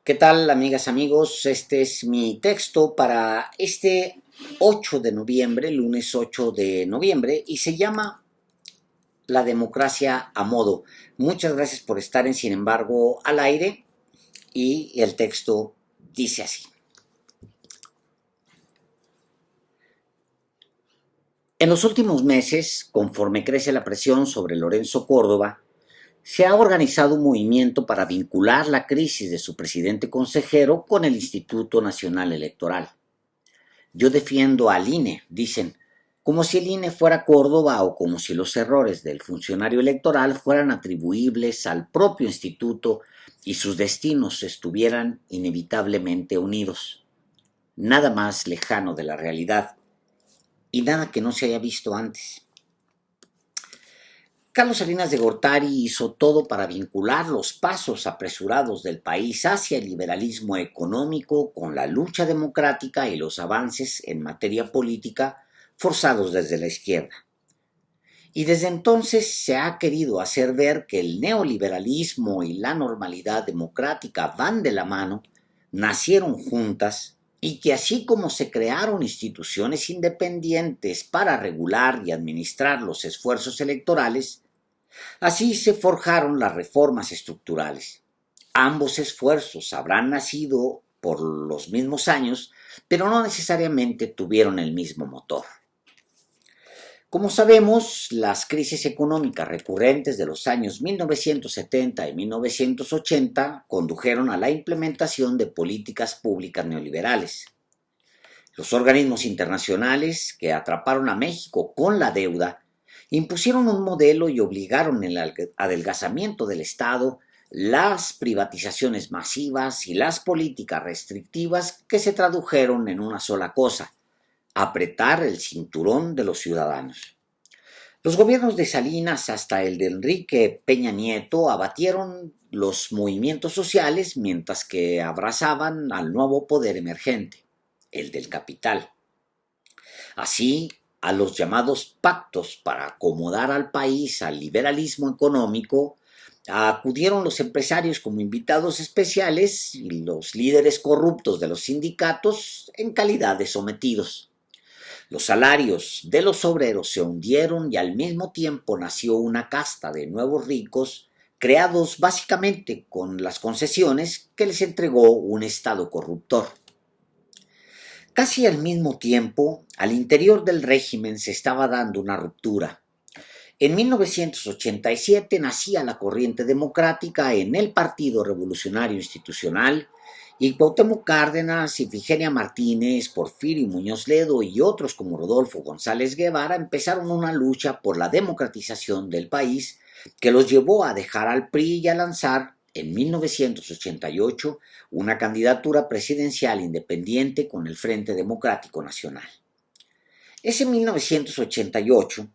¿Qué tal, amigas, amigos? Este es mi texto para este 8 de noviembre, lunes 8 de noviembre, y se llama La democracia a modo. Muchas gracias por estar en Sin embargo al aire, y el texto dice así. En los últimos meses, conforme crece la presión sobre Lorenzo Córdoba, se ha organizado un movimiento para vincular la crisis de su presidente consejero con el Instituto Nacional Electoral. Yo defiendo al INE, dicen, como si el INE fuera Córdoba o como si los errores del funcionario electoral fueran atribuibles al propio instituto y sus destinos estuvieran inevitablemente unidos. Nada más lejano de la realidad y nada que no se haya visto antes. Carlos Salinas de Gortari hizo todo para vincular los pasos apresurados del país hacia el liberalismo económico con la lucha democrática y los avances en materia política forzados desde la izquierda. Y desde entonces se ha querido hacer ver que el neoliberalismo y la normalidad democrática van de la mano, nacieron juntas, y que así como se crearon instituciones independientes para regular y administrar los esfuerzos electorales, así se forjaron las reformas estructurales. Ambos esfuerzos habrán nacido por los mismos años, pero no necesariamente tuvieron el mismo motor. Como sabemos, las crisis económicas recurrentes de los años 1970 y 1980 condujeron a la implementación de políticas públicas neoliberales. Los organismos internacionales que atraparon a México con la deuda impusieron un modelo y obligaron el adelgazamiento del Estado, las privatizaciones masivas y las políticas restrictivas que se tradujeron en una sola cosa: apretar el cinturón de los ciudadanos. Los gobiernos de Salinas hasta el de Enrique Peña Nieto abatieron los movimientos sociales mientras que abrazaban al nuevo poder emergente, el del capital. Así, a los llamados pactos para acomodar al país al liberalismo económico, acudieron los empresarios como invitados especiales y los líderes corruptos de los sindicatos en calidad de sometidos. Los salarios de los obreros se hundieron y al mismo tiempo nació una casta de nuevos ricos, creados básicamente con las concesiones que les entregó un Estado corruptor. Casi al mismo tiempo, al interior del régimen se estaba dando una ruptura. En 1987 nacía la corriente democrática en el Partido Revolucionario Institucional, y Cuauhtémoc Cárdenas, Ifigenia Martínez, Porfirio Muñoz Ledo y otros como Rodolfo González Guevara empezaron una lucha por la democratización del país que los llevó a dejar al PRI y a lanzar en 1988 una candidatura presidencial independiente con el Frente Democrático Nacional. Ese 1988,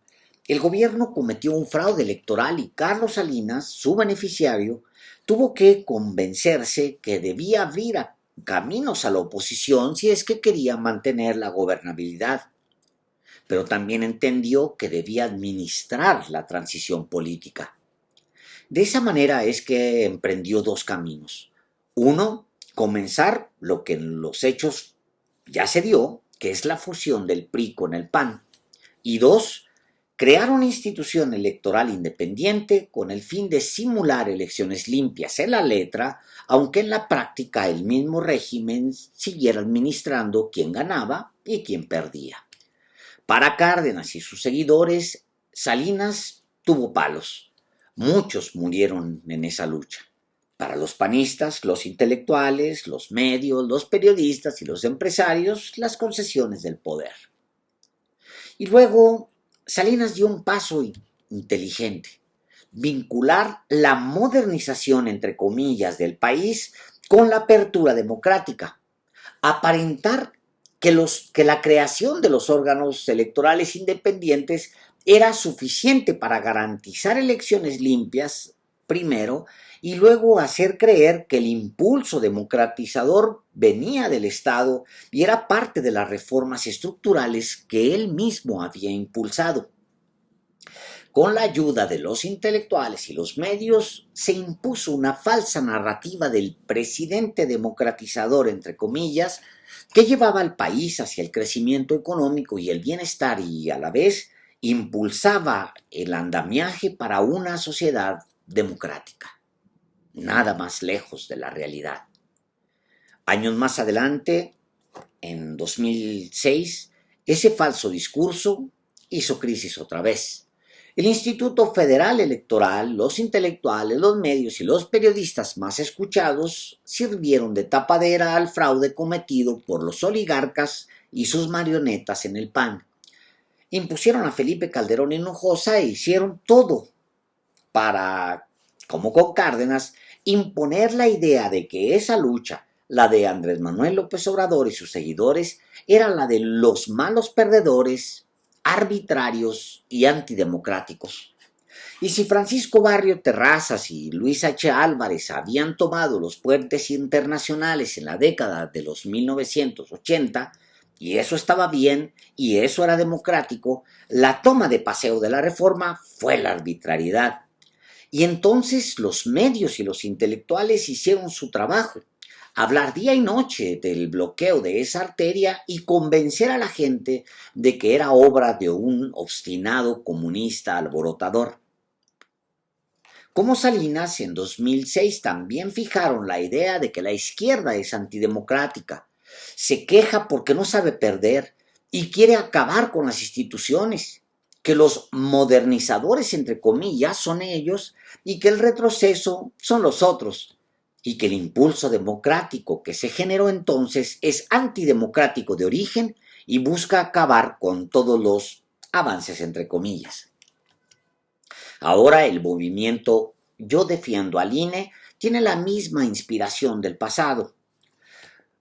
el gobierno cometió un fraude electoral y Carlos Salinas, su beneficiario, tuvo que convencerse que debía abrir caminos a la oposición si es que quería mantener la gobernabilidad. Pero también entendió que debía administrar la transición política. De esa manera es que emprendió dos caminos. Uno, comenzar lo que en los hechos ya se dio, que es la fusión del PRI con el PAN. Y dos, crear una institución electoral independiente con el fin de simular elecciones limpias en la letra, aunque en la práctica el mismo régimen siguiera administrando quién ganaba y quién perdía. Para Cárdenas y sus seguidores, Salinas tuvo palos. Muchos murieron en esa lucha. Para los panistas, los intelectuales, los medios, los periodistas y los empresarios, las concesiones del poder. Y luego Salinas dio un paso inteligente: vincular la modernización, entre comillas, del país con la apertura democrática. Aparentar que la creación de los órganos electorales independientes era suficiente para garantizar elecciones limpias, primero, y luego hacer creer que el impulso democratizador venía del Estado y era parte de las reformas estructurales que él mismo había impulsado. con la ayuda de los intelectuales y los medios, se impuso una falsa narrativa del presidente democratizador, entre comillas, que llevaba al país hacia el crecimiento económico y el bienestar y, a la vez, impulsaba el andamiaje para una sociedad democrática. Nada más lejos de la realidad. Años más adelante, en 2006, ese falso discurso hizo crisis otra vez. El Instituto Federal Electoral, los intelectuales, los medios y los periodistas más escuchados sirvieron de tapadera al fraude cometido por los oligarcas y sus marionetas en el PAN. Impusieron a Felipe Calderón Hinojosa e hicieron todo para, como con Cárdenas, imponer la idea de que esa lucha, la de Andrés Manuel López Obrador y sus seguidores, era la de los malos perdedores, arbitrarios y antidemocráticos. Y si Francisco Barrio Terrazas y Luis H. Álvarez habían tomado los puentes internacionales en la década de los 1980, y eso estaba bien, y eso era democrático, la toma de paseo de la Reforma fue la arbitrariedad. Y entonces los medios y los intelectuales hicieron su trabajo, hablar día y noche del bloqueo de esa arteria y convencer a la gente de que era obra de un obstinado comunista alborotador. Como Salinas, en 2006 también fijaron la idea de que la izquierda es antidemocrática, se queja porque no sabe perder y quiere acabar con las instituciones, que los modernizadores, entre comillas, son ellos y que el retroceso son los otros, y que el impulso democrático que se generó entonces es antidemocrático de origen y busca acabar con todos los avances, entre comillas. Ahora el movimiento Yo defiendo al INE tiene la misma inspiración del pasado.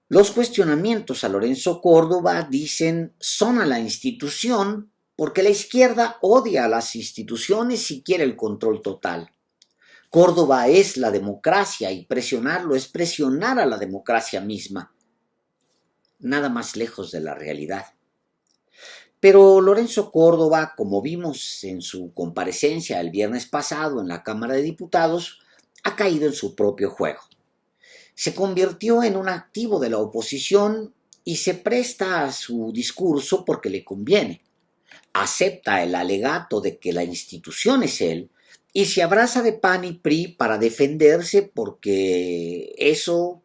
Los cuestionamientos a Lorenzo Córdoba dicen son a la institución porque la izquierda odia a las instituciones y quiere el control total. Córdoba es la democracia y presionarlo es presionar a la democracia misma. Nada más lejos de la realidad. Pero Lorenzo Córdoba, como vimos en su comparecencia el viernes pasado en la Cámara de Diputados, ha caído en su propio juego. Se convirtió en un activo de la oposición y se presta a su discurso porque le conviene. Acepta el alegato de que la institución es él y se abraza de PAN y PRI para defenderse porque eso,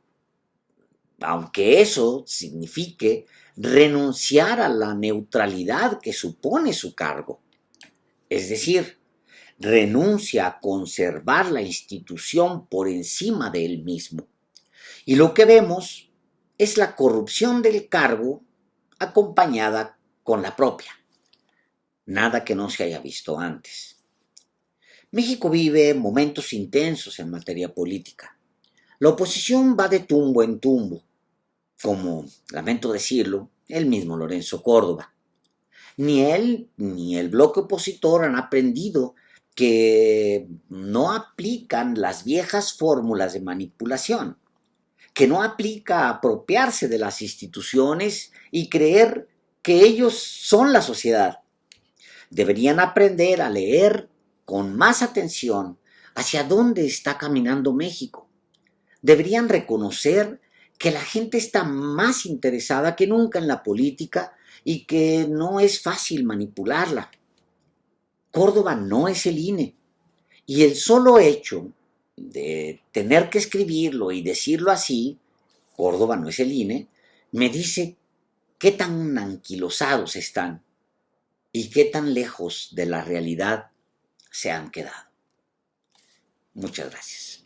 aunque eso signifique renunciar a la neutralidad que supone su cargo. Es decir, renuncia a conservar la institución por encima de él mismo. Y lo que vemos es la corrupción del cargo acompañada con la propia. Nada que no se haya visto antes. México vive momentos intensos en materia política. La oposición va de tumbo en tumbo, como, lamento decirlo, el mismo Lorenzo Córdoba. Ni él ni el bloque opositor han aprendido que no aplican las viejas fórmulas de manipulación, que no aplica apropiarse de las instituciones y creer que ellos son la sociedad. Deberían aprender a leer con más atención hacia dónde está caminando México. Deberían reconocer que la gente está más interesada que nunca en la política y que no es fácil manipularla. Córdoba no es el INE. Y el solo hecho de tener que escribirlo y decirlo así, Córdoba no es el INE, me dice qué tan anquilosados están y qué tan lejos de la realidad se han quedado. Muchas gracias.